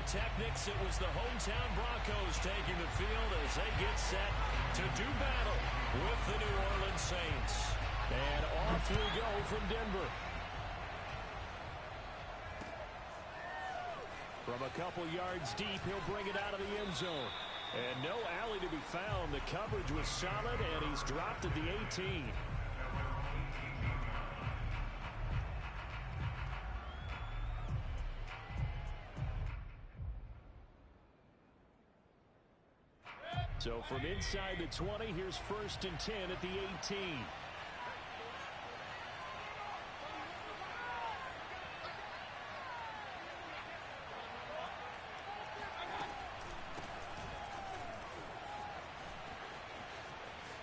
pyrotechnics, it was the hometown Broncos taking the field as they get set to do battle with the New Orleans Saints. And off we go from Denver. From a couple yards deep, he'll bring it out of the end zone. And no alley to be found. The coverage was solid, and he's dropped at the 18. So from inside the 20, here's 1st and 10 at the 18.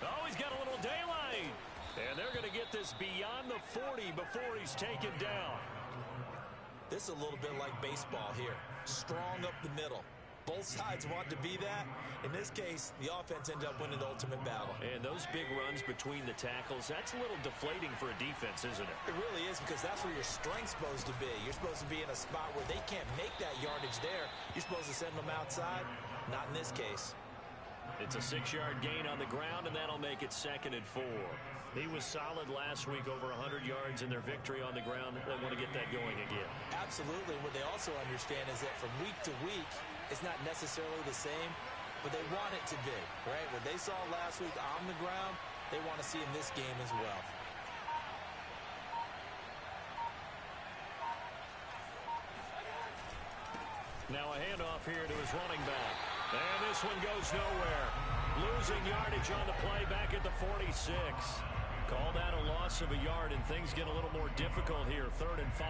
Oh, he's got a little daylight. And they're going to get this beyond the 40 before he's taken down. This is a little bit like baseball here. Strong up the middle. Both sides want to be that. In this case, the offense ended up winning the ultimate battle. And those big runs between the tackles, that's a little deflating for a defense, isn't it? It really is, because that's where your strength's supposed to be. You're supposed to be in a spot where they can't make that yardage there. You're supposed to send them outside. Not in this case. It's a 6-yard gain on the ground, and that'll make it 2nd and 4. He was solid last week, over 100 yards in their victory on the ground. They want to get that going again. Absolutely. What they also understand is that from week to week, it's not necessarily the same, but they want it to be, right? What they saw last week on the ground, they want to see in this game as well. Now a handoff here to his running back. And this one goes nowhere. Losing yardage on the play back at the 46. Call that a loss of a yard, and things get a little more difficult here. 3rd and 5.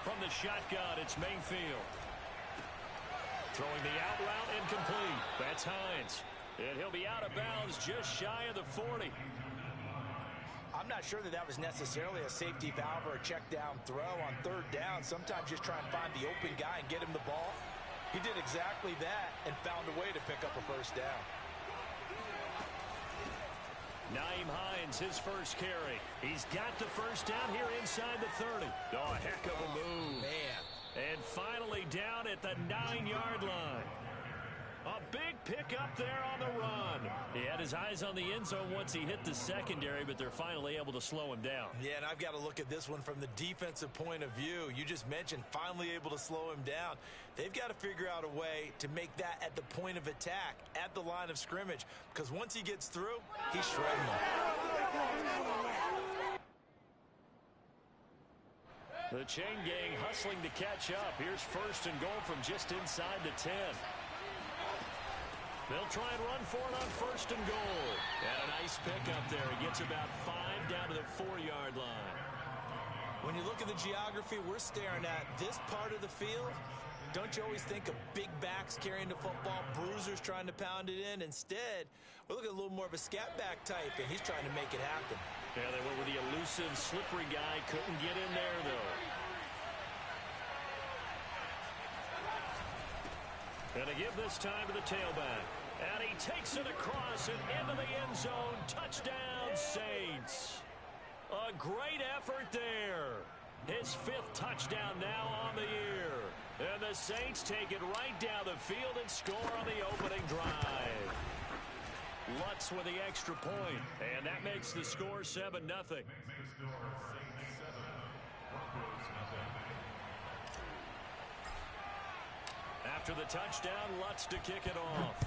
From the shotgun, it's Mayfield. Throwing the out route, incomplete. That's Hines. And he'll be out of bounds just shy of the 40. I'm not sure that was necessarily a safety valve or a check down throw on 3rd down. Sometimes just try and find the open guy and get him the ball. He did exactly that and found a way to pick up a 1st down. Nyheim Hines, his first carry. He's got the 1st down here inside the 30. Oh, a heck of a move. Man. And finally down at the 9-yard line. A big pickup there on the run. He had his eyes on the end zone once he hit the secondary, but they're finally able to slow him down. Yeah, and I've got to look at this one from the defensive point of view. You just mentioned finally able to slow him down. They've got to figure out a way to make that at the point of attack, at the line of scrimmage, because once he gets through, he's shredding them. The chain gang hustling to catch up. Here's 1st and goal from just inside the 10. They'll try and run for it on 1st and goal. And a nice pickup there. He gets about 5 down to the 4-yard line. When you look at the geography we're staring at, this part of the field, don't you always think of big backs carrying the football, bruisers trying to pound it in? Instead, we're looking at a little more of a scat back type, and he's trying to make it happen. Yeah, they went with the elusive, slippery guy. Couldn't get in there, though. And they give this time to the tailback. And he takes it across and into the end zone. Touchdown, Saints. A great effort there. His 5th touchdown now on the year. And the Saints take it right down the field and score on the opening drive. Lutz with the extra point. And that makes the score 7-0. After the touchdown, Lutz to kick it off.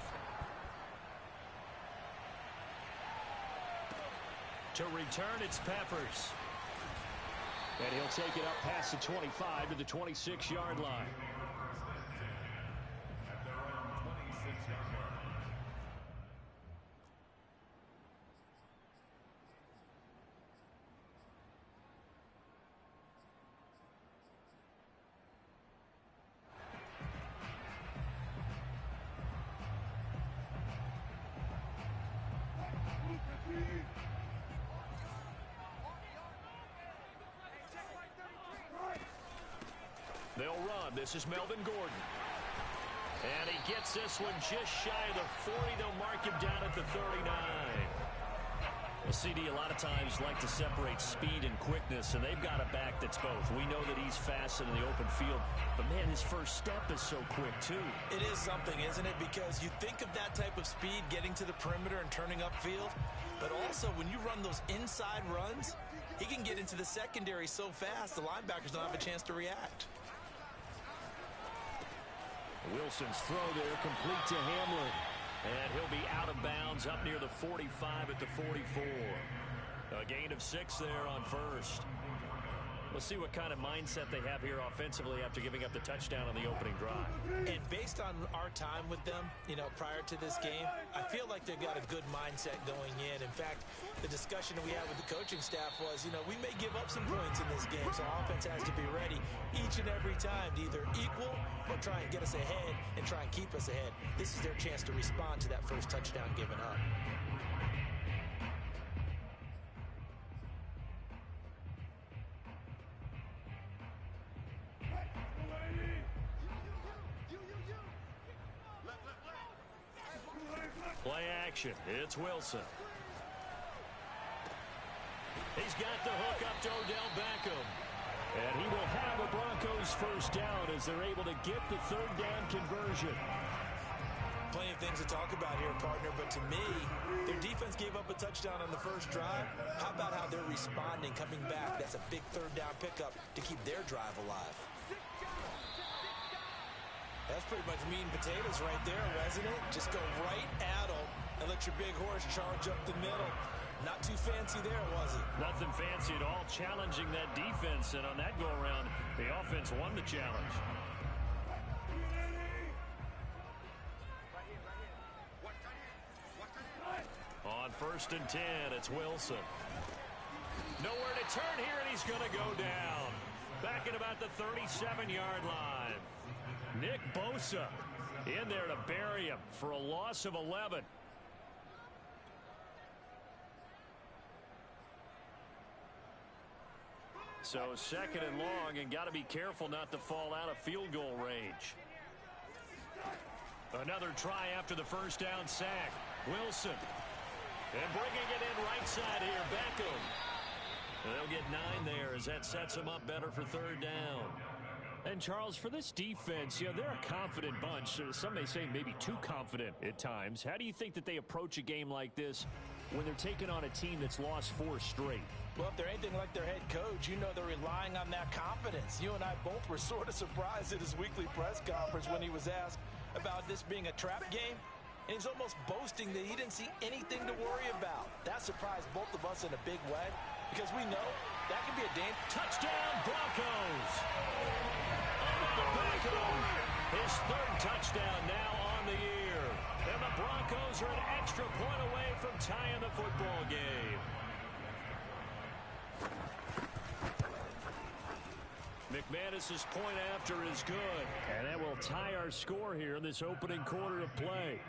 To return, it's Peppers. And he'll take it up past the 25 to the 26-yard line. At their own 26-yard line. They'll run. This is Melvin Gordon. And he gets this one just shy of the 40. They'll mark him down at the 39. Well, CD a lot of times like to separate speed and quickness, and they've got a back that's both. We know that he's fast in the open field, but, man, his first step is so quick, too. It is something, isn't it? Because you think of that type of speed getting to the perimeter and turning upfield, but also when you run those inside runs, he can get into the secondary so fast the linebackers don't have a chance to react. Wilson's throw there complete to Hamlin. And he'll be out of bounds up near the 45 at the 44. A gain of 6 there on first. We'll see what kind of mindset they have here offensively after giving up the touchdown on the opening drive. And based on our time with them, prior to this game, I feel like they've got a good mindset going in. In fact, the discussion that we had with the coaching staff was, we may give up some points in this game, so offense has to be ready each and every time to either equal or try and get us ahead and try and keep us ahead. This is their chance to respond to that first touchdown given up. Play action. It's Wilson. He's got the hook up to Odell Beckham. And he will have a Broncos first down as they're able to get the third down conversion. Plenty of things to talk about here, partner, but to me, their defense gave up a touchdown on the first drive. How about how they're responding, coming back? That's a big third down pickup to keep their drive alive. That's pretty much meat and potatoes right there, wasn't it? Just go right at them and let your big horse charge up the middle. Not too fancy there, was it? Nothing fancy at all, challenging that defense. And on that go-around, the offense won the challenge. On 1st and 10, it's Wilson. Nowhere to turn here, and he's going to go down. Back at about the 37-yard line. Nick Bosa in there to bury him for a loss of 11. So 2nd and long, and got to be careful not to fall out of field goal range. Another try after the first down sack. Wilson. And bringing it in right side here, Beckham. They'll get 9 there as that sets them up better for third down. And, Charles, for this defense, they're a confident bunch. Some may say maybe too confident at times. How do you think that they approach a game like this when they're taking on a team that's lost 4 straight? Well, if they're anything like their head coach, they're relying on that confidence. You and I both were sort of surprised at his weekly press conference when he was asked about this being a trap game. And he was almost boasting that he didn't see anything to worry about. That surprised both of us in a big way because we know that could be a damn touchdown Broncos. Beckham, his 3rd touchdown now on the year. And the Broncos are an extra point away from tying the football game. McManus's point after is good. And that will tie our score here in this opening quarter of play.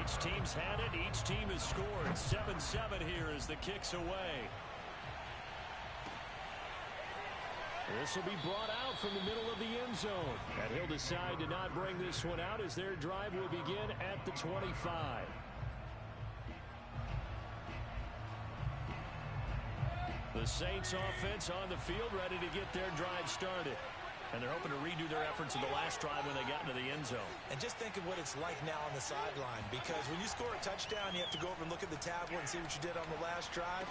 Each team's had it. Each team has scored. 7-7 here as the kick's away. This will be brought out from the middle of the end zone. And he'll decide to not bring this one out as their drive will begin at the 25. The Saints offense on the field ready to get their drive started. And they're hoping to redo their efforts in the last drive when they got into the end zone. And just think of what it's like now on the sideline. Because when you score a touchdown, you have to go over and look at the tablet and see what you did on the last drive.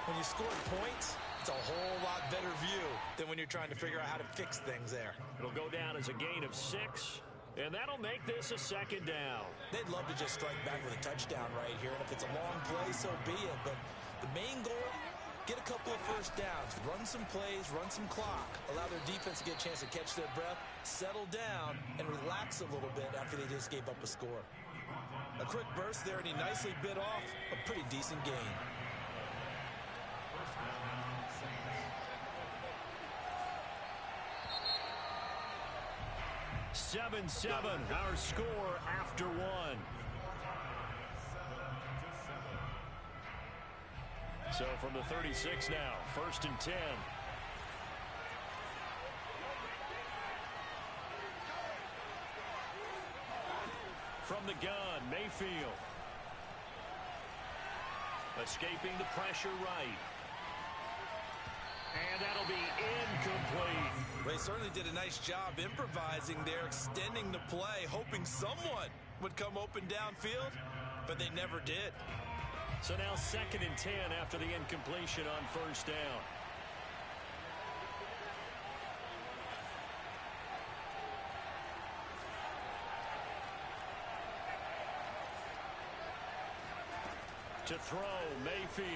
When you score points, it's a whole lot better view than when you're trying to figure out how to fix things there. It'll go down as a gain of 6. And that'll make this a 2nd down. They'd love to just strike back with a touchdown right here. And if it's a long play, so be it. But the main goal, get a couple of first downs, run some plays, run some clock, allow their defense to get a chance to catch their breath, settle down, and relax a little bit after they just gave up a score. A quick burst there, and he nicely bit off a pretty decent gain. 7-7, our score after 1. So from the 36 now, 1st and 10. From the gun, Mayfield. Escaping the pressure right. And that'll be incomplete. They certainly did a nice job improvising there, extending the play, hoping someone would come open downfield, but they never did. So now 2nd and 10 after the incompletion on 1st down. To throw, Mayfield.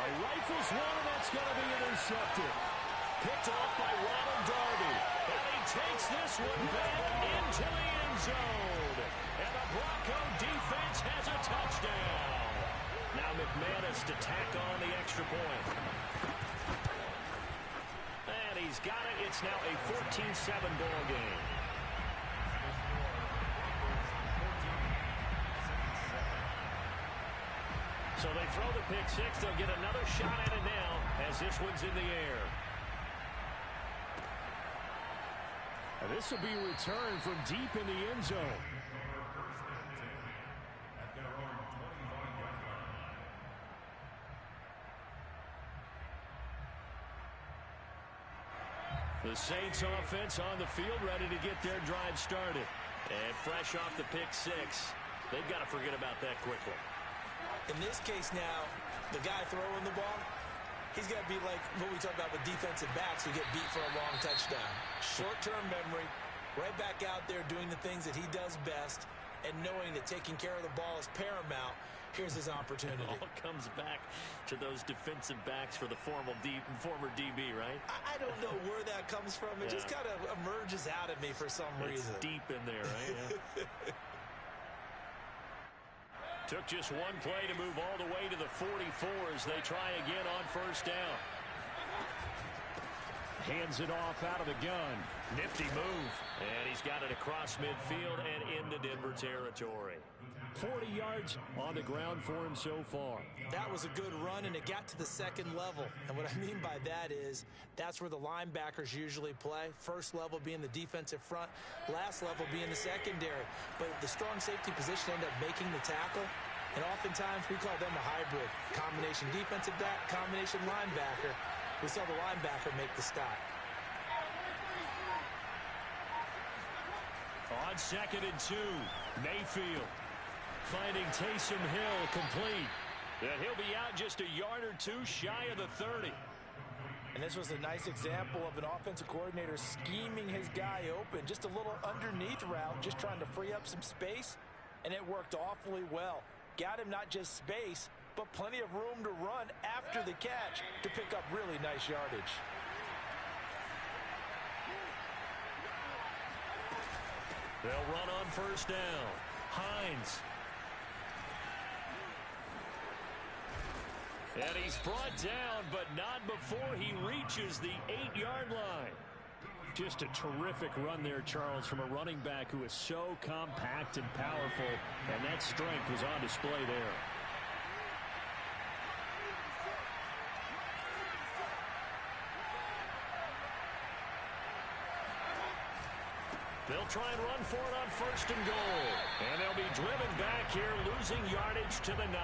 Rifles one, and that's going to be intercepted. Picked off by Ronald Darby. And he takes this one back into the end zone. And the Bronco defense has a touchdown. Now McManus to tack on the extra point. And he's got it. It's now a 14-7 ball game. So they throw the pick six. They'll get another shot at it now as this one's in the air. This will be returned from deep in the end zone. The Saints offense on the field, ready to get their drive started. And fresh off the pick six, they've got to forget about that quickly. In this case now, the guy throwing the ball, he's got to be like what we talk about with defensive backs who get beat for a long touchdown. Short-term memory, right back out there doing the things that he does best, and knowing that taking care of the ball is paramount. Here's his opportunity. It all comes back to those defensive backs for the former DB, right? I don't know where that comes from. It just kind of emerges out of me for some reason. It's deep in there, right? Yeah. Took just one play to move all the way to the 44 as they try again on 1st down. Hands it off out of the gun. Nifty move. And he's got it across midfield and into Denver territory. 40 yards on the ground for him so far. That was a good run, and it got to the 2nd level. And what I mean by that is that's where the linebackers usually play. First level being the defensive front, last level being the secondary. But the strong safety position ended up making the tackle, and oftentimes we call them a hybrid. Combination defensive back, combination linebacker. We saw the linebacker make the stop. On 2nd and 2, Mayfield. Finding Taysom Hill complete. And he'll be out just a yard or two shy of the 30. And this was a nice example of an offensive coordinator scheming his guy open. Just a little underneath route, just trying to free up some space. And it worked awfully well. Got him not just space, but plenty of room to run after the catch to pick up really nice yardage. They'll run on 1st down. Hines. And he's brought down, but not before he reaches the 8-yard line. Just a terrific run there, Charles, from a running back who is so compact and powerful, and that strength was on display there. They'll try and run for it on 1st and goal. And they'll be driven back here, losing yardage to the 9.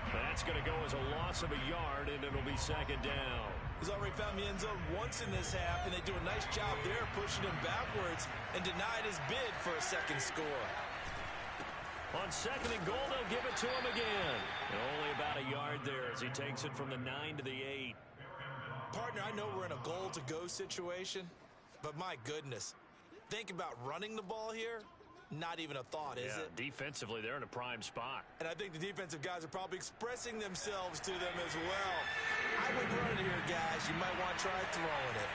That's going to go as a loss of a yard, and it'll be 2nd down. He's already found the end zone once in this half, and they do a nice job there pushing him backwards and denied his bid for a 2nd score. On 2nd and goal, they'll give it to him again. And only about a yard there as he takes it from the 9 to the 8. Partner, I know we're in a goal-to-go situation, but my goodness. Think about running the ball here. Not even a thought, is it? Defensively, they're in a prime spot. And I think the defensive guys are probably expressing themselves to them as well. I wouldn't run it here, guys. You might want to try throwing it.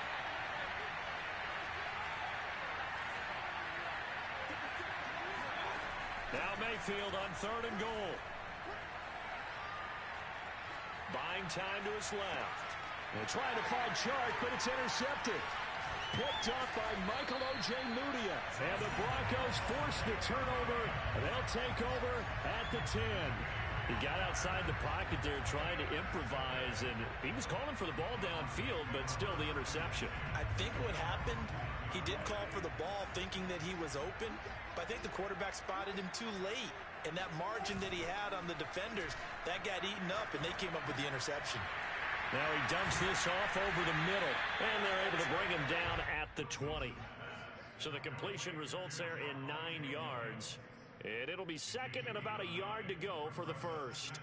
Now Mayfield on 3rd and goal. Buying time to his left. They're trying to find Chark, but it's intercepted. Picked up by Michael O.J. Mudia. And the Broncos force the turnover. They'll take over at the 10. He got outside the pocket there trying to improvise, and he was calling for the ball downfield, but still the interception. I think what happened, he did call for the ball thinking that he was open, but I think the quarterback spotted him too late. And that margin that he had on the defenders, that got eaten up, and they came up with the interception. Now he dumps this off over the middle, and they're able to bring him down at the 20. So the completion results there in 9 yards. And it'll be second and about a yard to go for the first.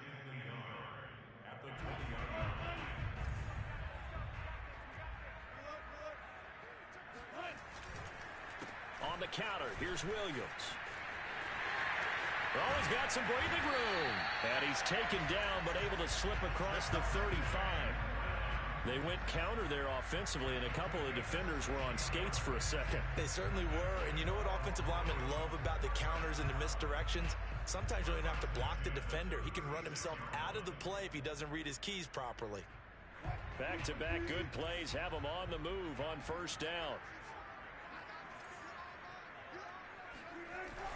On the counter, here's Williams. Oh, he's got some breathing room. And he's taken down, but able to slip across the 35. They went counter there offensively, and a couple of defenders were on skates for a second. They certainly were, and you know what offensive linemen love about the counters and the misdirections? Sometimes you don't even have to block the defender. He can run himself out of the play if he doesn't read his keys properly. Back-to-back good plays have him on the move on first down.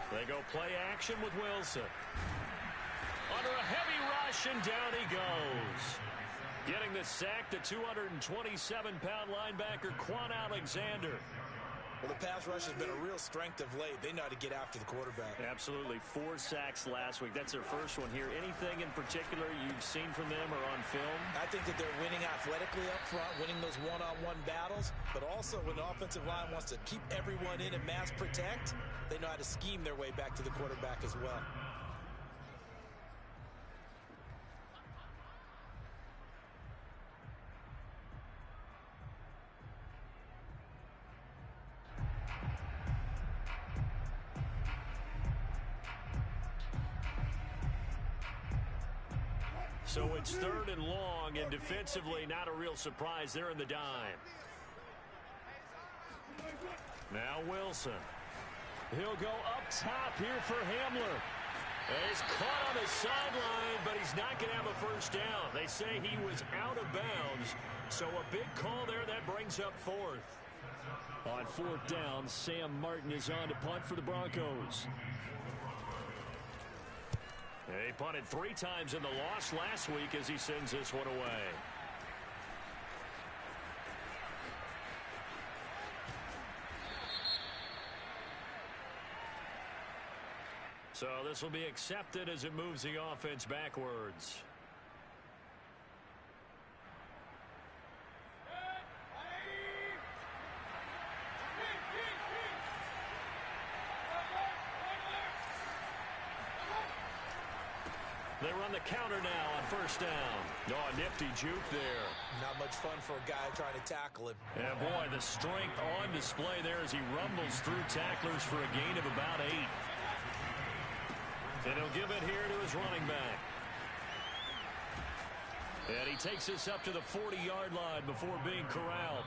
They go play action with Wilson. Under a heavy rush, and down he goes. Getting the sack, the 227-pound linebacker, Quan Alexander. Well, the pass rush has been a real strength of late. They know how to get after the quarterback. Absolutely. 4 sacks last week. That's their first one here. Anything in particular you've seen from them or on film? I think that they're winning athletically up front, winning those one-on-one battles, but also when the offensive line wants to keep everyone in and mass protect, they know how to scheme their way back to the quarterback as well. So it's third and long, and defensively not a real surprise. They're in the dime. Now Wilson. He'll go up top here for Hamler. He's caught on the sideline, but he's not going to have a first down. They say he was out of bounds, so a big call there that brings up fourth. On fourth down, Sam Martin is on to punt for the Broncos. He punted 3 times in the loss last week as he sends this one away. So this will be accepted as it moves the offense backwards. They run the counter now on first down. Oh, a nifty juke there. Not much fun for a guy trying to tackle him. And boy, the strength on display there as he rumbles through tacklers for a gain of about 8. And he'll give it here to his running back. And he takes this up to the 40-yard line before being corralled.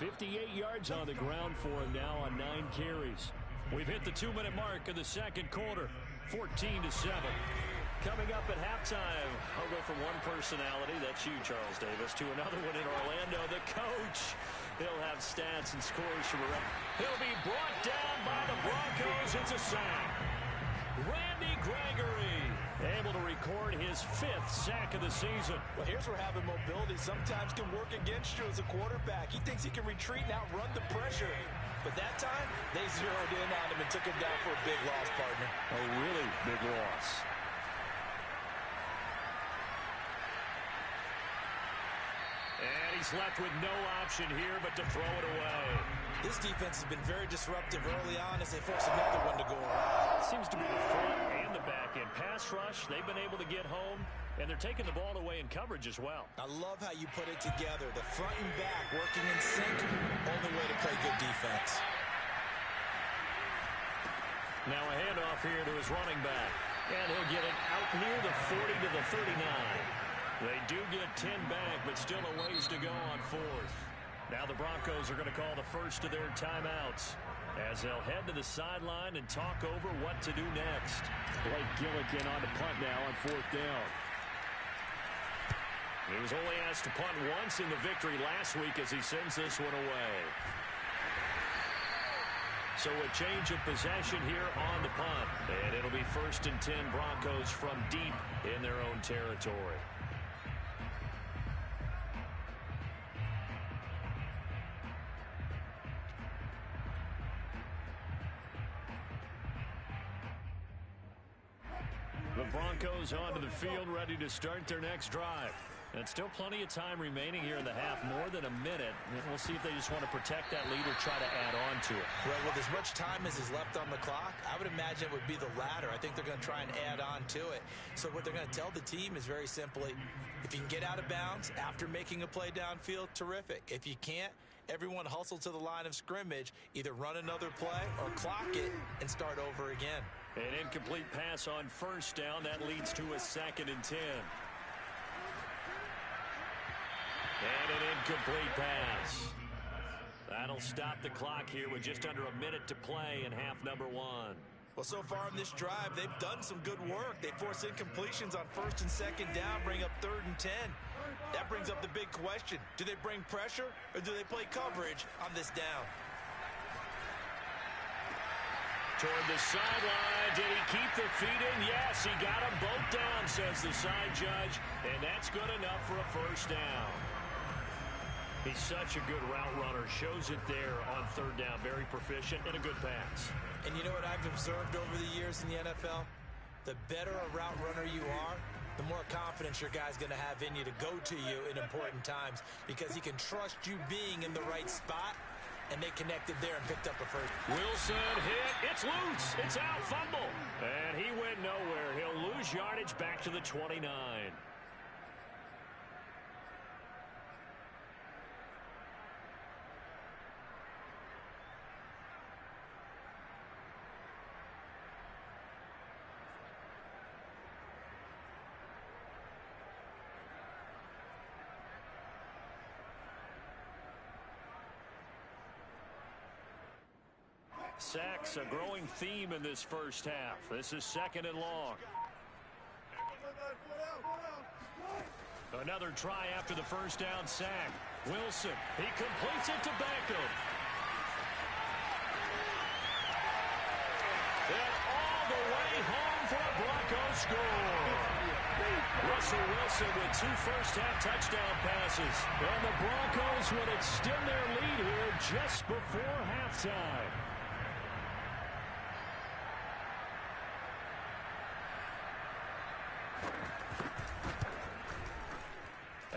58 yards on the ground for him now on 9 carries. We've hit the 2-minute mark of the second quarter. 14-7. Coming up at halftime, I'll go from one personality, that's you, Charles Davis, to another one in Orlando, the coach. He'll have stats and scores from around. He'll be brought down by the Broncos. It's a sack. Randy Gregory able to record his 5th sack of the season. Well, here's where having mobility sometimes can work against you as a quarterback. He thinks he can retreat and outrun the pressure. But that time, they zeroed in on him and took him down for a big loss, partner. A really big loss. And he's left with no option here but to throw it away. This defense has been very disruptive early on as they force another one to go around. Seems to be the front and the back end. Pass rush, they've been able to get home, and they're taking the ball away in coverage as well. I love how you put it together. The front and back working in sync. Only way to play good defense. Now a handoff here to his running back. And he'll get it out near the 40 to the 39. They do get 10 back, but still a ways to go on fourth. Now the Broncos are going to call the first of their timeouts as they'll head to the sideline and talk over what to do next. Blake Gillikin on the punt now on fourth down. He was only asked to punt once in the victory last week as he sends this one away. So a change of possession here on the punt. And it'll be 1st and 10 Broncos from deep in their own territory. The Broncos onto the field, ready to start their next drive. And still plenty of time remaining here in the half, more than a minute. And we'll see if they just want to protect that lead or try to add on to it. Right, with as much time as is left on the clock, I would imagine it would be the latter. I think they're going to try and add on to it. So what they're going to tell the team is very simply, if you can get out of bounds after making a play downfield, terrific. If you can't, everyone hustle to the line of scrimmage, either run another play or clock it and start over again. An incomplete pass on 1st down. That leads to a 2nd and 10. And an incomplete pass. That'll stop the clock here with just under a minute to play in half number 1. Well, so far in this drive, they've done some good work. They force incompletions on 1st and 2nd down, bring up 3rd and 10. That brings up the big question. Do they bring pressure or do they play coverage on this down? Toward the sideline. Did he keep the feet in? Yes, he got them both down, says the side judge. And that's good enough for a 1st down. He's such a good route runner. Shows it there on 3rd down. Very proficient and a good pass. And you know what I've observed over the years in the NFL? The better a route runner you are, the more confidence your guy's going to have in you to go to you in important times because he can trust you being in the right spot. And they connected there and picked up a 1st. Wilson hit. It's loose. It's out. Fumble. And he went nowhere. He'll lose yardage back to the 29. Sacks, a growing theme in this 1st half. This is 2nd and long. Another try after the 1st down sack. Wilson, he completes it to Beckham. And all the way home for a Broncos score. Russell Wilson with 2 first-half touchdown passes. And the Broncos would extend their lead here just before halftime.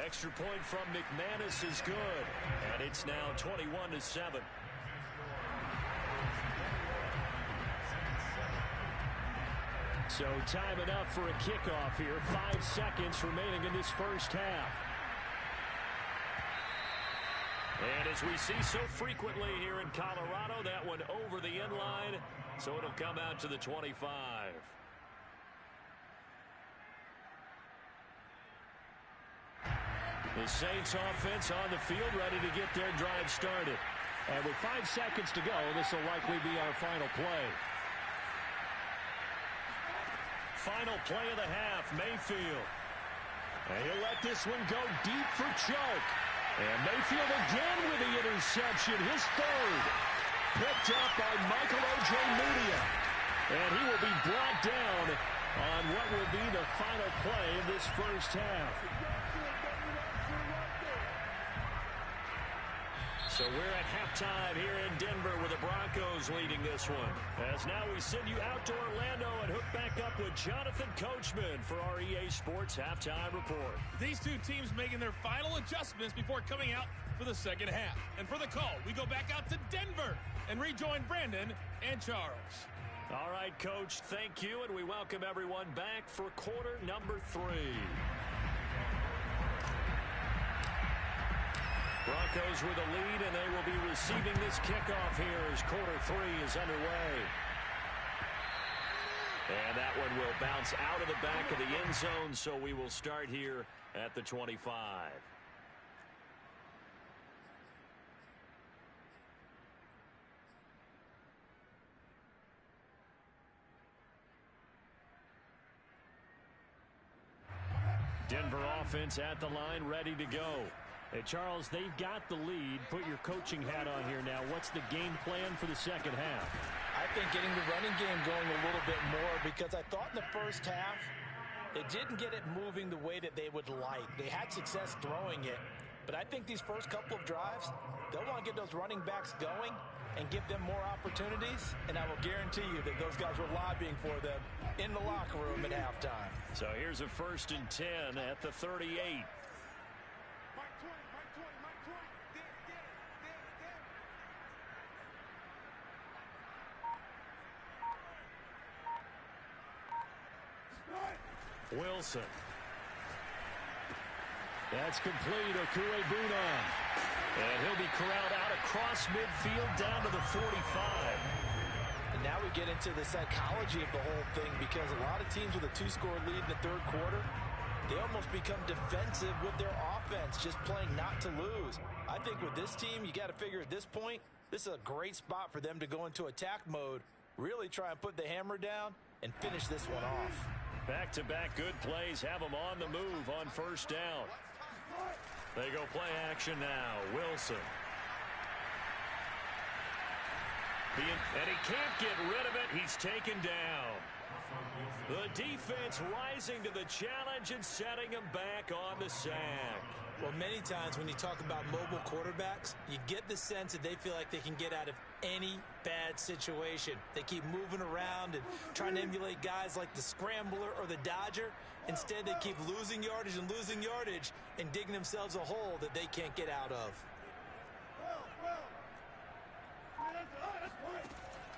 Extra point from McManus is good. And it's now 21-7. So time enough for a kickoff here. 5 seconds remaining in this 1st half. And as we see so frequently here in Colorado, that one over the end line. So it'll come out to the 25. The Saints offense on the field, ready to get their drive started. And with 5 seconds to go, this will likely be our final play. Final play of the half, Mayfield. And he'll let this one go deep for Chark. And Mayfield again with the interception, his 3rd. Picked up by Michael Ojemudia. And he will be brought down on what will be the final play of this 1st half. So we're at halftime here in Denver with the Broncos leading this one. As now we send you out to Orlando and hook back up with Jonathan Coachman for our EA Sports Halftime Report. These two teams making their final adjustments before coming out for the 2nd half. And for the call, we go back out to Denver and rejoin Brandon and Charles. All right, Coach, thank you, and we welcome everyone back for quarter number 3. Broncos with a lead, and they will be receiving this kickoff here as quarter 3 is underway. And that one will bounce out of the back of the end zone, so we will start here at the 25. Denver offense at the line, ready to go. Hey, Charles, they've got the lead. Put your coaching hat on here now. What's the game plan for the second half? I think getting the running game going a little bit more, because I thought in the first half they didn't get it moving the way that they would like. They had success throwing it, but I think these first couple of drives, they'll want to get those running backs going and give them more opportunities, and I will guarantee you that those guys were lobbying for them in the locker room at halftime. So here's a 1st and 10 at the 38. Wilson. That's complete. Okuebunon. And he'll be corralled out across midfield down to the 45. And now we get into the psychology of the whole thing, because a lot of teams with a 2-score lead in the third quarter, they almost become defensive with their offense, just playing not to lose. I think with this team, you got to figure at this point, this is a great spot for them to go into attack mode, really try and put the hammer down and finish this one off. Back-to-back good plays have them on the move on 1st down. They go play action now. Wilson. And he can't get rid of it. He's taken down. The defense rising to the challenge and setting him back on the sack. Well, many times when you talk about mobile quarterbacks, you get the sense that they feel like they can get out of any bad situation. They keep moving around and trying to emulate guys like the Scrambler or the Dodger. Instead, they keep losing yardage and digging themselves a hole that they can't get out of.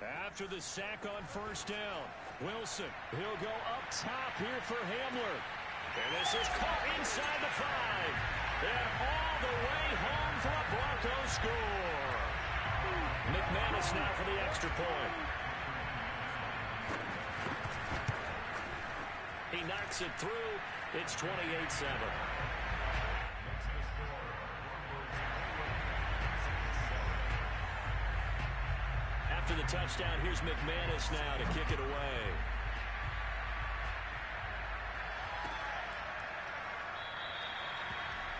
After the sack on 1st down, Wilson, he'll go up top here for Hamler. And this is caught inside the 5. And all the way home for a Broncos score. McManus now for the extra point. He knocks it through. It's 28-7. After the touchdown, here's McManus now to kick it away.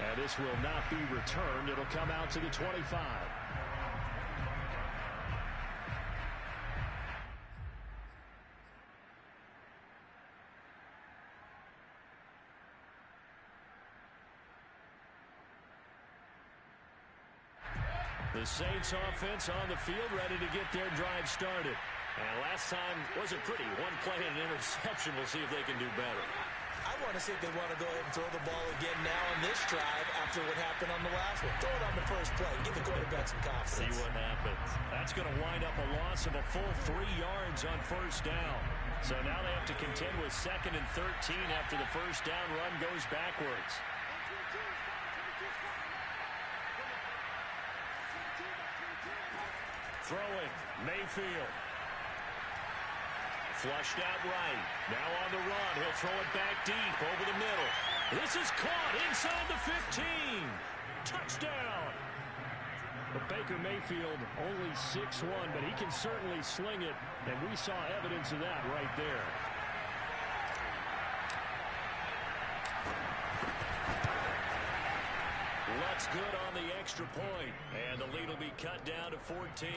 And this will not be returned. It'll come out to the 25. The Saints offense on the field, ready to get their drive started. And last time wasn't pretty. One play and an interception. We'll see if they can do better. I want to see if they want to go ahead and throw the ball again now on this drive after what happened on the last one. Throw it on the first play. Give the quarterback some confidence. See what happens. That's going to wind up a loss of a full 3 yards on 1st down. So now they have to contend with 2nd and 13 after the 1st down run goes backwards. Throwing, Mayfield. Flushed out right. Now on the run. He'll throw it back deep over the middle. This is caught inside the 15. Touchdown. But Baker Mayfield only 6'1", but he can certainly sling it, and we saw evidence of that right there. Lutz good on the extra point, and the lead will be cut down to 14.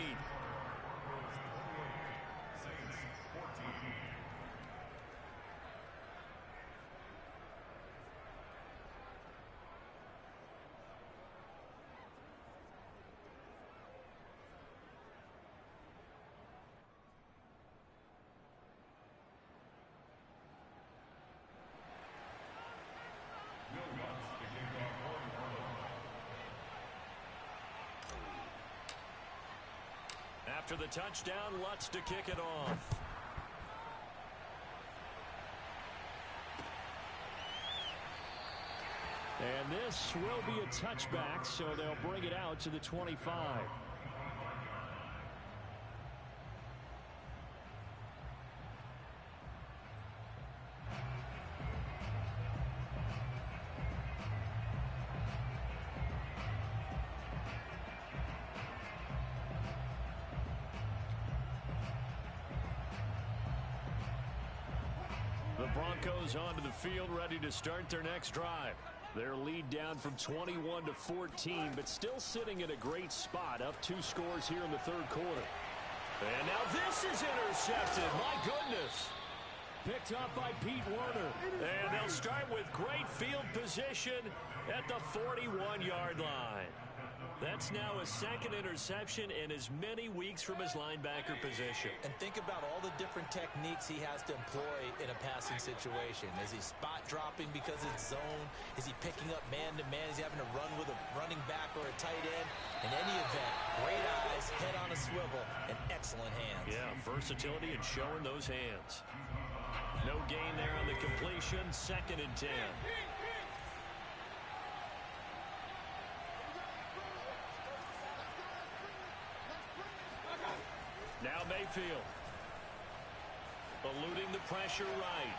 After the touchdown, Lutz to kick it off. And this will be a touchback, so they'll bring it out to the 25. The Broncos onto the field, ready to start their next drive. Their lead down from 21 to 14, but still sitting in a great spot, up 2 scores here in the third quarter. And now this is intercepted. My goodness. Picked up by Pete Werner. And they'll start with great field position at the 41-yard line. That's now his second interception in as many weeks from his linebacker position. And think about all the different techniques he has to employ in a passing situation. Is he spot dropping because it's zone? Is he picking up man-to-man? Is he having to run with a running back or a tight end? In any event, great eyes, head on a swivel, and excellent hands. Yeah, versatility and showing those hands. No gain there on the completion. 2nd and 10. Now Mayfield. Eluding the pressure right.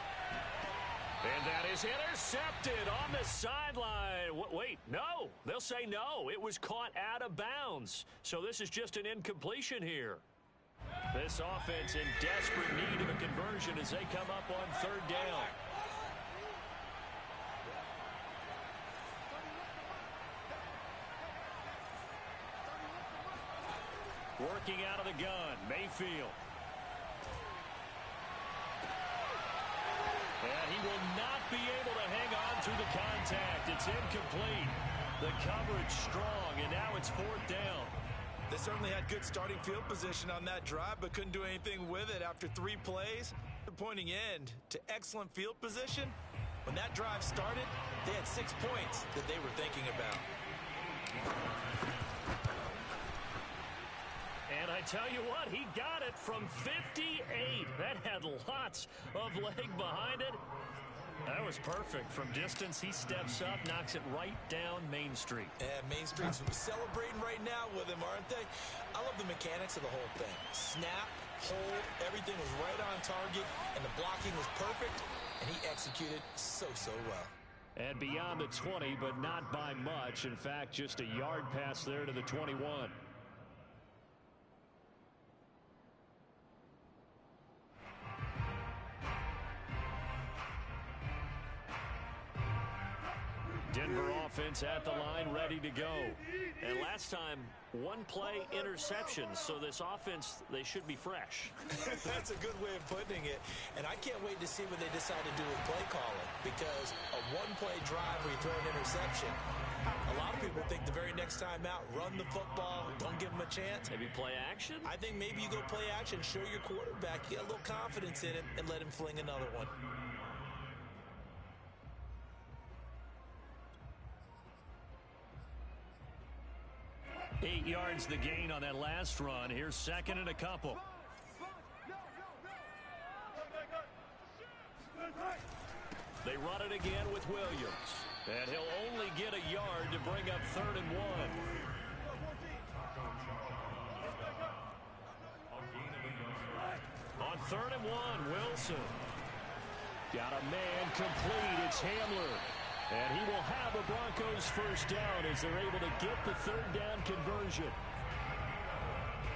And that is intercepted on the sideline. Wait, no. They'll say no. It was caught out of bounds. So this is just an incompletion here. This offense in desperate need of a conversion as they come up on 3rd down. Working out of the gun, Mayfield. And he will not be able to hang on through the contact. It's incomplete. The coverage strong, and now it's 4th down. They certainly had good starting field position on that drive, but couldn't do anything with it after 3 plays. The pointing end to excellent field position. When that drive started, they had 6 points that they were thinking about. And I tell you what, he got it from 58. That had lots of leg behind it. That was perfect. From distance, he steps up, knocks it right down Main Street. And Main Street's celebrating right now with him, aren't they? I love the mechanics of the whole thing. Snap, hold, everything was right on target, and the blocking was perfect, and he executed so well. And beyond the 20, but not by much. In fact, just a yard pass there to the 21. Denver offense at the line, ready to go. And last time, 1 play interception, so this offense, they should be fresh. That's a good way of putting it. And I can't wait to see what they decide to do with play calling, because a 1-play drive where you throw an interception, a lot of people think the very next time out, run the football, don't give them a chance. Maybe play action? I think maybe you go play action, show your quarterback, get a little confidence in him, and let him fling another one. Eight yards the gain on that last run. Here's 2nd and a couple. They run it again with Williams. And he'll only get a yard to bring up 3rd and 1. On 3rd and 1, Wilson. Got a man complete. It's Hamler. And he will have a Broncos first down as they're able to get the 3rd down conversion.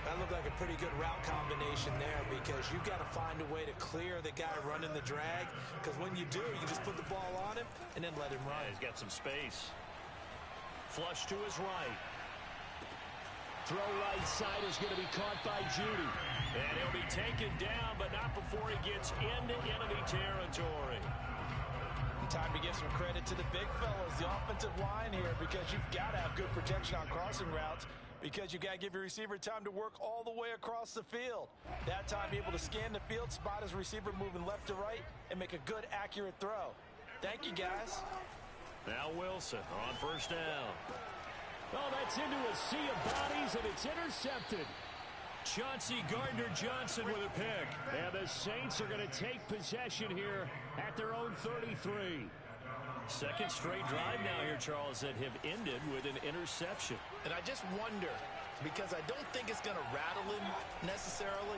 That looked like a pretty good route combination there, because you've got to find a way to clear the guy running the drag, because when you do, you just put the ball on him and then let him run. Yeah, he's got some space. Flush to his right. Throw right side is going to be caught by Judy. And he'll be taken down, but not before he gets into enemy territory. Time to give some credit to the big fellas, the offensive line here, because you've got to have good protection on crossing routes, because you've got to give your receiver time to work all the way across the field. That time, be able to scan the field, spot his receiver moving left to right, and make a good, accurate throw. Thank you, guys. Now Wilson on 1st down. Oh, that's into a sea of bodies, and it's intercepted. Chauncey Gardner-Johnson with a pick. And the Saints are going to take possession here at their own 33. 2nd straight drive now here, Charles, that have ended with an interception. And I just wonder, because I don't think it's going to rattle him necessarily,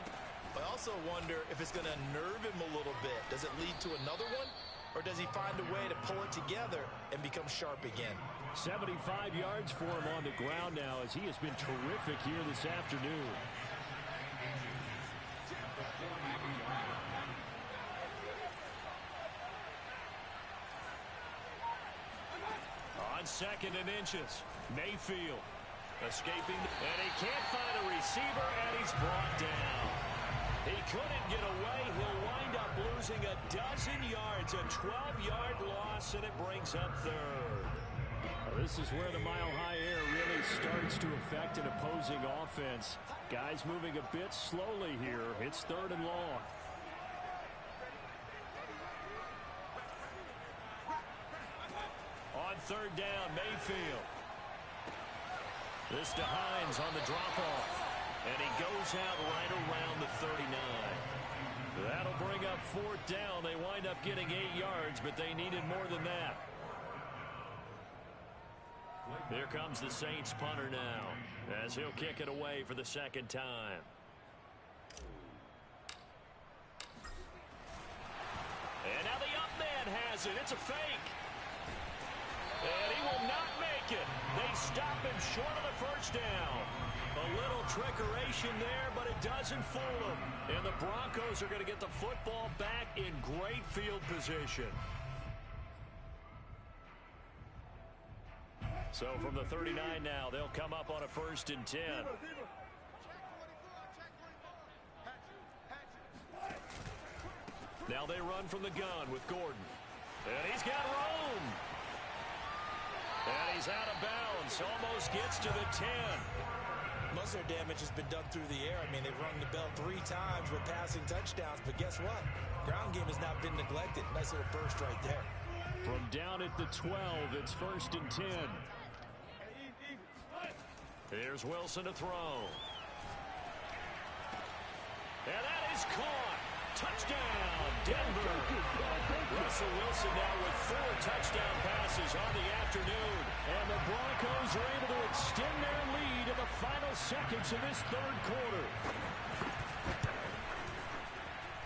but I also wonder if it's going to nerve him a little bit. Does it lead to another one? Or does he find a way to pull it together and become sharp again? 75 yards for him on the ground now, as he has been terrific here this afternoon. On 2nd and inches, Mayfield escaping, and he can't find a receiver, and he's brought down. He couldn't get away. He'll wind up losing a dozen yards, a 12-yard loss, and it brings up 3rd. This is where the mile-high air really starts to affect an opposing offense. Guys moving a bit slowly here. It's 3rd and long. On 3rd down, Mayfield. This to Hines on the drop-off. And he goes out right around the 39. That'll bring up 4th down. They wind up getting 8 yards, but they needed more than that. Here comes the Saints punter now, as he'll kick it away for the 2nd time. And now the up man has it. It's a fake. And he will not make it. They stop him short of the 1st down. A little trickeration there, but it doesn't fool them. And the Broncos are going to get the football back in great field position. So from the 39 now, they'll come up on a 1st and 10. Now they run from the gun with Gordon. And he's got room. And he's out of bounds. Almost gets to the 10. Most of their damage has been done through the air. I mean, they've rung the bell 3 times with passing touchdowns. But guess what? Ground game has not been neglected. Nice little burst right there. From down at the 12, it's 1st and 10. Here's Wilson to throw. And that is caught. Touchdown, Denver. Russell Wilson now with 4 touchdown passes on the afternoon. And the Broncos are able to extend their lead in the final seconds of this 3rd quarter.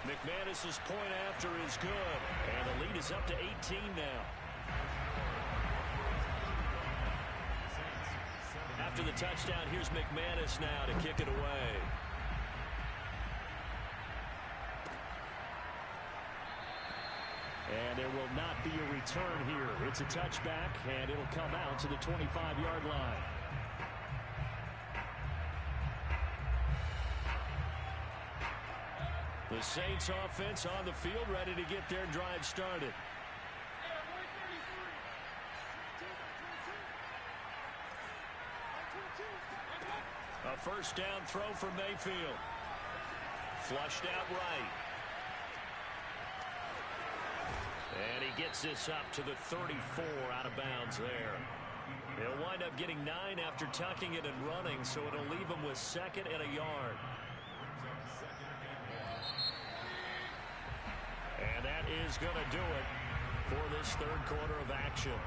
McManus's point after is good. And the lead is up to 18 now. After the touchdown, here's McManus now to kick it away. And there will not be a return here. It's a touchback, and it'll come out to the 25-yard line. The Saints offense on the field, ready to get their drive started. A 1st down throw for Mayfield. Flushed out right. And he gets this up to the 34, out of bounds there. He'll wind up getting 9 after tucking it and running, so it'll leave him with 2nd and a yard. And that is going to do it for this 3rd quarter of action.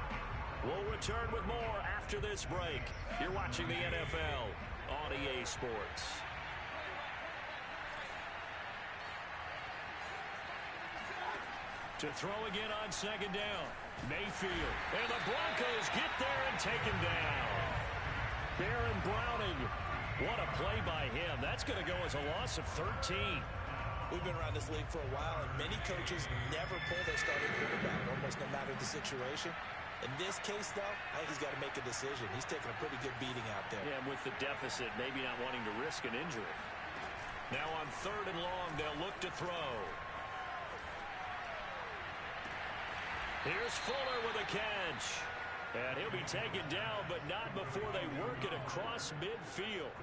We'll return with more after this break. You're watching the NFL on EA Sports. To throw again on 2nd down. Mayfield. And the Broncos get there and take him down. Baron Browning. What a play by him. That's going to go as a loss of 13. We've been around this league for a while, and many coaches never pull their starting quarterback, almost no matter the situation. In this case, though, I think he's got to make a decision. He's taking a pretty good beating out there. Yeah, with the deficit, maybe not wanting to risk an injury. Now on 3rd and long, they'll look to throw. Here's Fuller with a catch. And he'll be taken down, but not before they work it across midfield.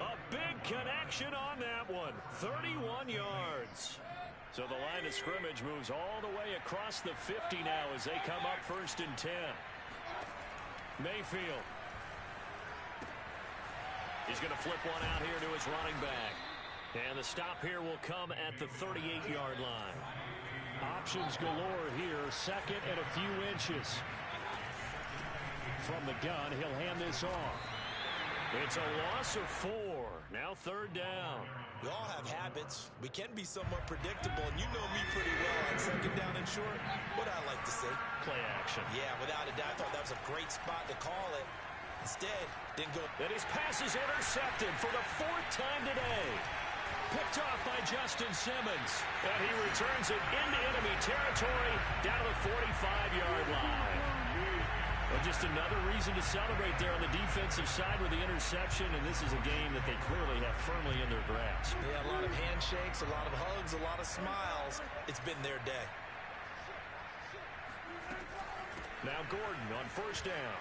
A big connection on that one. 31 yards. So the line of scrimmage moves all the way across the 50 now as they come up 1st and 10. Mayfield. He's going to flip one out here to his running back. And the stop here will come at the 38-yard line. Options galore here. 2nd and a few inches. From the gun, he'll hand this off. It's a loss of 4. Now 3rd down. We all have habits. We can be somewhat predictable, and you know me pretty well on 2nd down and short. What I like to say? Play action. Yeah, without a doubt, I thought that was a great spot to call it. Instead, didn't go. And his pass is intercepted for the 4th time today. Picked off by Justin Simmons. And he returns it into enemy territory down to the 45-yard line. A Well, just another reason to celebrate there on the defensive side with the interception, and this is a game that they clearly have firmly in their grasp. Yeah, a lot of handshakes, a lot of hugs, a lot of smiles. It's been their day. Now Gordon on first down.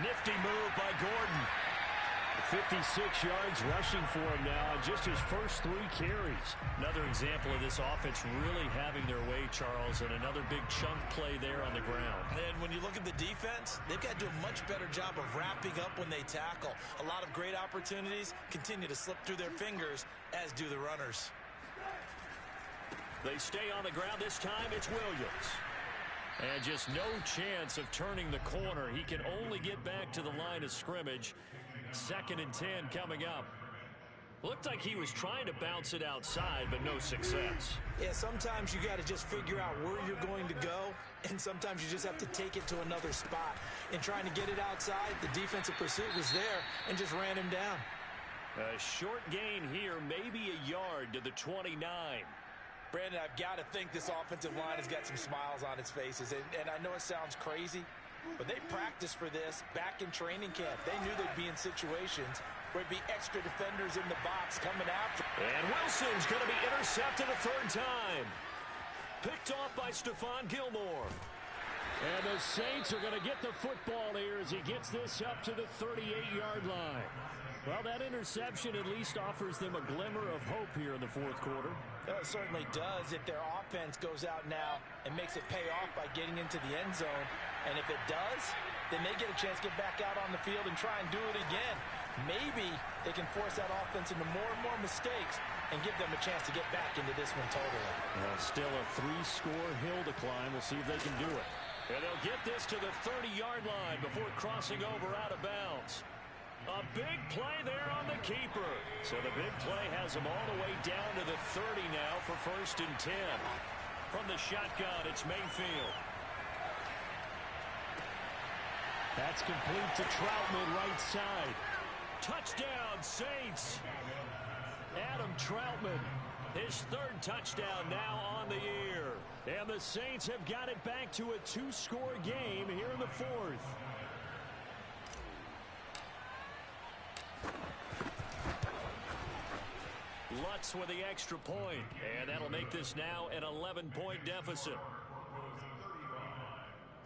Nifty move by Gordon. 56 yards rushing for him now on just his first 3 carries. Another example of this offense really having their way, Charles, and another big chunk play there on the ground. And when you look at the defense, they've got to do a much better job of wrapping up when they tackle. A lot of great opportunities continue to slip through their fingers, as do the runners. They stay on the ground. This time it's Williams. And just no chance of turning the corner. He can only get back to the line of scrimmage. 2nd and 10 coming up. Looked like he was trying to bounce it outside, but no success. Yeah, sometimes you got to just figure out where you're going to go, and sometimes you just have to take it to another spot. In trying to get it outside, the defensive pursuit was there and just ran him down. A short gain here, maybe a yard to the 29. Brandon, I've got to think this offensive line has got some smiles on its faces, and I know it sounds crazy, but they practiced for this back in training camp. They knew they'd be in situations where there'd be extra defenders in the box coming after. And Wilson's going to be intercepted a 3rd time. Picked off by Stephon Gilmore. And the Saints are going to get the football here as he gets this up to the 38-yard line. Well, that interception at least offers them a glimmer of hope here in the 4th quarter. It certainly does if their offense goes out now and makes it pay off by getting into the end zone. And if it does, then they get a chance to get back out on the field and try and do it again. Maybe they can force that offense into more and more mistakes and give them a chance to get back into this one totally. Well, still a 3-score hill to climb. We'll see if they can do it. And they'll get this to the 30-yard line before crossing over out of bounds. A big play there on the keeper. So the big play has them all the way down to the 30 now for 1st and 10. From the shotgun, it's Mayfield. That's complete to Troutman, right side. Touchdown, Saints. Adam Troutman, his 3rd touchdown now on the year. And the Saints have got it back to a 2-score game here in the 4th. Lutz with the extra point, and that'll make this now an 11-point deficit.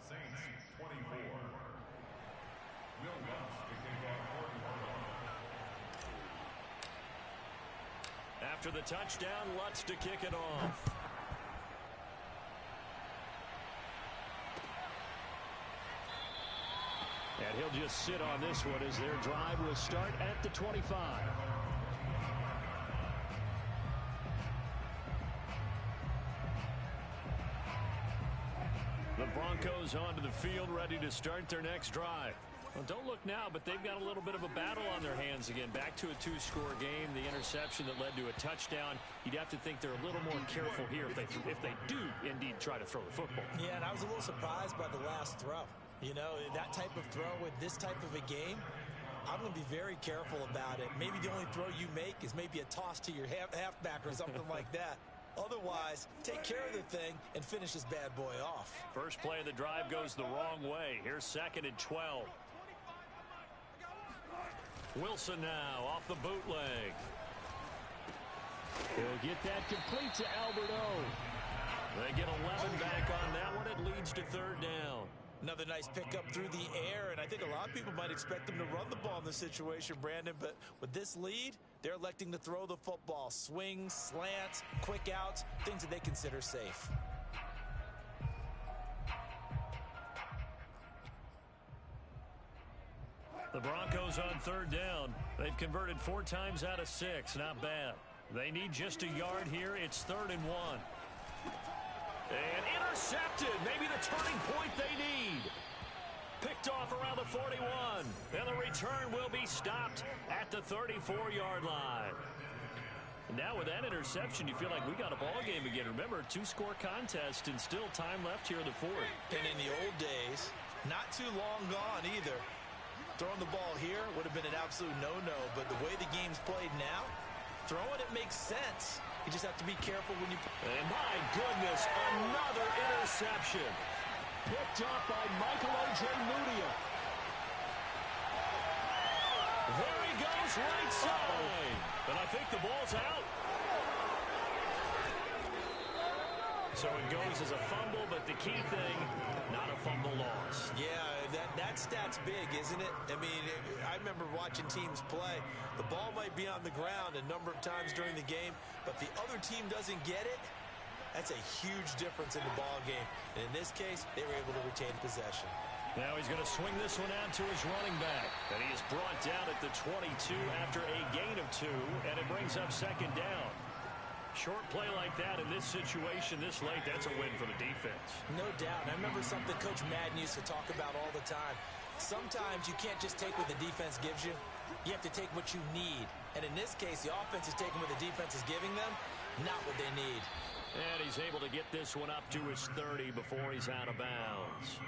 Saints 24. Will Lutz to kick off 41. After the touchdown, Lutz to kick it off. And he'll just sit on this one as their drive will start at the 25. The Broncos onto the field, ready to start their next drive. Well, don't look now, but they've got a little bit of a battle on their hands again. Back to a 2-score game. The interception that led to a touchdown. You'd have to think they're a little more careful here if they do indeed try to throw the football. Yeah, and I was a little surprised by the last throw. You know, that type of throw with this type of a game, I'm going to be very careful about it. Maybe the only throw you make is maybe a toss to your halfback or something like that. Otherwise, take care of the thing and finish this bad boy off. First play of the drive goes the wrong way. Here's 2nd and 12. Wilson now off the bootleg. He'll get that complete to Albert O. They get 11 back on that one. It leads to 3rd down. Another nice pickup through the air, and I think a lot of people might expect them to run the ball in this situation, Brandon, but with this lead, they're electing to throw the football. Swings, slants, quick outs, things that they consider safe. The Broncos on 3rd down. They've converted 4 times out of 6. Not bad. They need just a yard here. It's 3rd and 1. And intercepted. Maybe the turning point they need. Picked off around the 41. And the return will be stopped at the 34-yard line. Now with that interception, you feel like we got a ball game again. Remember, 2-score contest and still time left here in the 4th. And in the old days, not too long gone either. Throwing the ball here would have been an absolute no-no, but the way the game's played now, throwing it makes sense. You just have to be careful when you... And my goodness, another interception. picked up by Michael Ojemudia. There he goes, right side. And I think the ball's out. So it goes as a fumble, but the key thing, not a fumble loss. Yeah, that stat's big, isn't it? I mean, I remember watching teams play. The ball might be on the ground a number of times during the game, but the other team doesn't get it. That's a huge difference in the ball game. And in this case, they were able to retain possession. Now he's going to swing this one out to his running back. And he is brought down at the 22 after a gain of 2, and it brings up second down. Short play like that in this situation this late, that's a win for the defense. No doubt. And I remember something Coach Madden used to talk about all the time. Sometimes you can't just take what the defense gives you. You have to take what you need. And in this case, the offense is taking what the defense is giving them, not what they need. And he's able to get this one up to his 30 before he's out of bounds.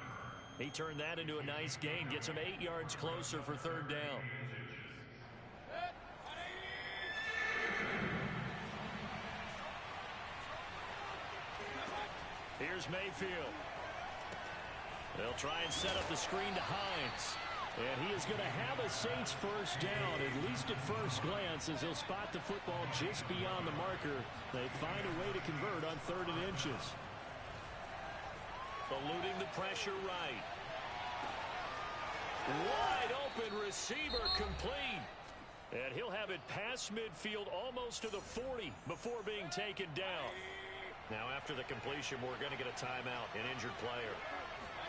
He turned that into a nice gain, gets him 8 yards closer for third down. Here's Mayfield. They'll try and set up the screen to Hines. And he is going to have a Saints first down, at least at first glance, as he'll spot the football just beyond the marker. They find a way to convert on 3rd and inches. Eluding the pressure right. Wide open receiver complete. And he'll have it past midfield almost to the 40 before being taken down. Now after the completion, we're going to get a timeout, an injured player.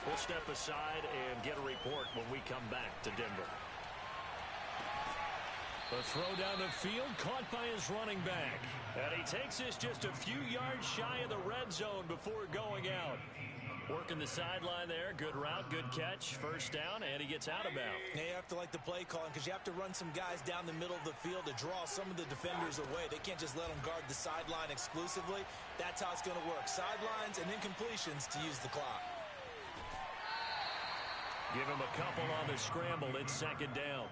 We'll step aside and get a report when we come back to Denver. The throw down the field caught by his running back. And he takes this just a few yards shy of the red zone before going out. Working the sideline there. Good route, good catch. First down, and he gets out of bounds. Now you have to like the play calling because you have to run some guys down the middle of the field to draw some of the defenders away. They can't just let them guard the sideline exclusively. That's how it's going to work. Sidelines and then completions to use the clock. Give him a couple on the scramble. It's second down.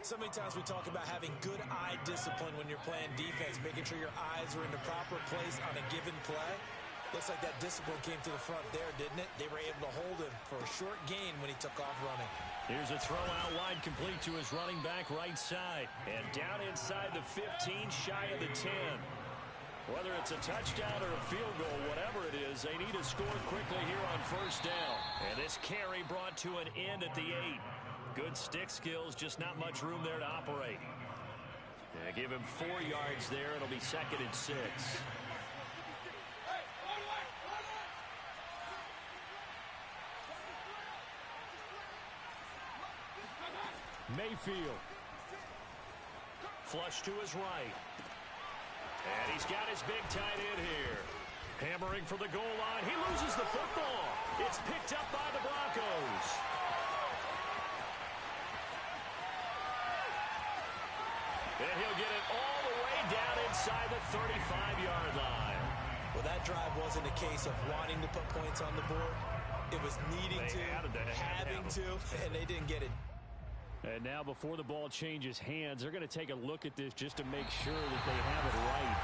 So many times we talk about having good eye discipline when you're playing defense, making sure your eyes are in the proper place on a given play. Looks like that discipline came to the front there, didn't it? They were able to hold him for a short gain when he took off running. Here's a throw out wide complete to his running back right side. And down inside the 15, shy of the 10. Whether it's a touchdown or a field goal, whatever it is, they need to score quickly here on first down. And this carry brought to an end at the 8. Good stick skills, just not much room there to operate. Yeah, give him 4 yards there. It'll be second and 6. Mayfield. Flush to his right. And he's got his big tight end here. Hammering for the goal line. He loses the football. It's picked up by the Broncos. And he'll get it all the way down inside the 35-yard line. Well, that drive wasn't a case of wanting to put points on the board. It was needing to, having to, and they didn't get it. And now before the ball changes hands, they're going to take a look at this just to make sure that they have it right.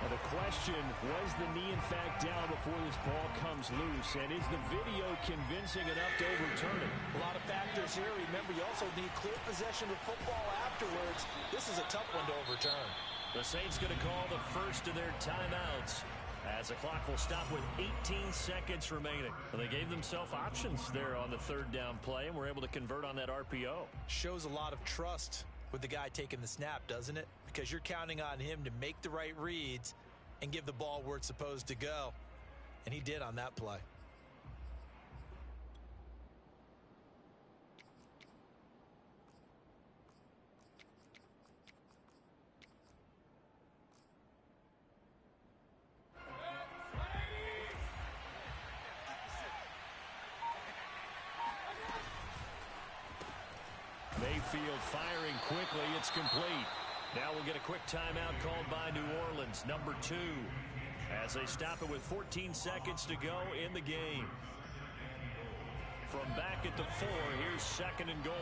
Now the question, was the knee in fact down before this ball comes loose? And is the video convincing enough to overturn it? A lot of factors here. Remember, you also need clear possession of football afterwards. This is a tough one to overturn. The Saints going to call the first of their timeouts, as the clock will stop with 18 seconds remaining. Well, they gave themselves options there on the third down play and were able to convert on that RPO. Shows a lot of trust with the guy taking the snap, doesn't it? Because you're counting on him to make the right reads and give the ball where it's supposed to go. And he did on that play. Mayfield firing quickly. It's complete. Now we'll get a quick timeout called by New Orleans, number 2, as they stop it with 14 seconds to go in the game. From back at the 4, here's second and goal.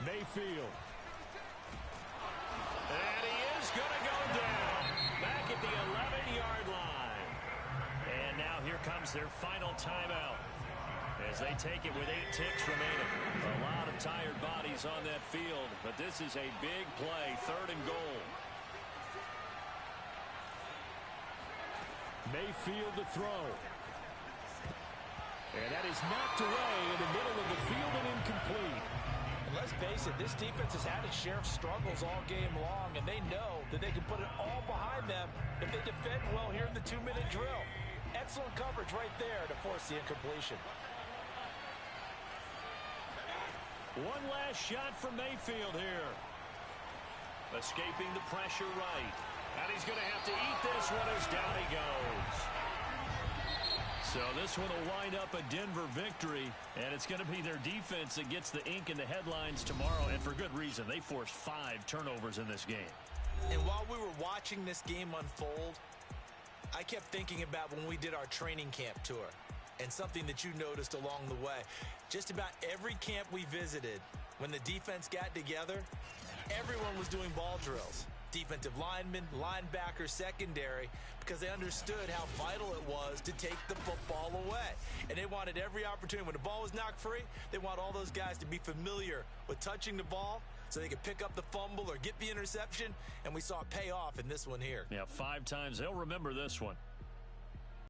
Mayfield. And he is going to go down. Back at their final timeout as they take it with 8 ticks remaining. A lot of tired bodies on that field, but this is a big play, 3rd and goal. Mayfield to throw. And that is knocked away in the middle of the field and incomplete. And let's face it, this defense has had its share of struggles all game long, and they know that they can put it all behind them if they defend well here in the 2-minute drill. Excellent coverage right there to force the incompletion. One last shot for Mayfield here. Escaping the pressure right. And he's going to have to eat this one as down he goes. So this one will wind up a Denver victory, and it's going to be their defense that gets the ink in the headlines tomorrow, and for good reason. They forced 5 turnovers in this game. And while we were watching this game unfold, I kept thinking about when we did our training camp tour and something that you noticed along the way. Just about every camp we visited, when the defense got together, everyone was doing ball drills. Defensive linemen, linebackers, secondary, because they understood how vital it was to take the football away. And they wanted every opportunity. When the ball was knocked free, they want all those guys to be familiar with touching the ball so they could pick up the fumble or get the interception, and we saw it pay off in this one here. Yeah, 5 times. They'll remember this one.